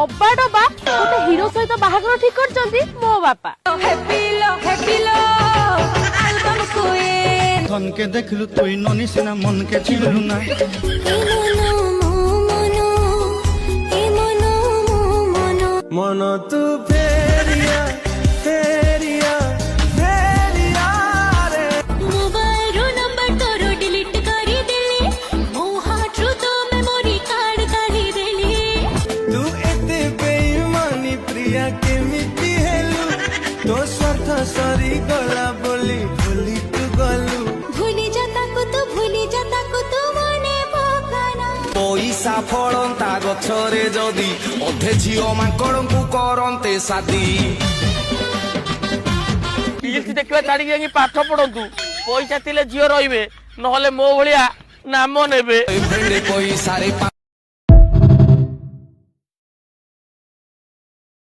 ଅବା ଡବା ଗୋଟେ ହିରୋ ସହିତ ବାହାଘର ଠିକ କରିଛନ୍ତି ମୋ ବାପା। ধনকে দেখলু তুই ননি সিনা মনকে চিনলু না মন তু ফেরিয়া ফেরিয়া ফেরিয়া রে মোবাইল নম্বর তোর ডিলিট করি দেলি মো হাটরু তো মেমোরি কার্ড কাঢ়ি দেলি তু এতে বেইমানি প্রিয়া কেমিতি হেলু তো স্বার্থ সরি গলা বলি ভুলি তু গলু ভুলি যা তাকু তু মনে পকানা পইসা ফলন্তা গছরে যদি অধে ঝিও মাଙ୍କড়ଙ୍କୁ କରନ୍ତେ ସାଦି ରିଲ୍ସ ଦେଖିବା ଛାଡିକି ଯାଇକି ପାଠ ପଢନ୍ତୁ। ପଇସା ଥିଲେ ଝିଅ ରହିବେ, ନହେଲେ ମୋ ଭଳିଆ ନାମ ନେବେ। ପଇସାରେ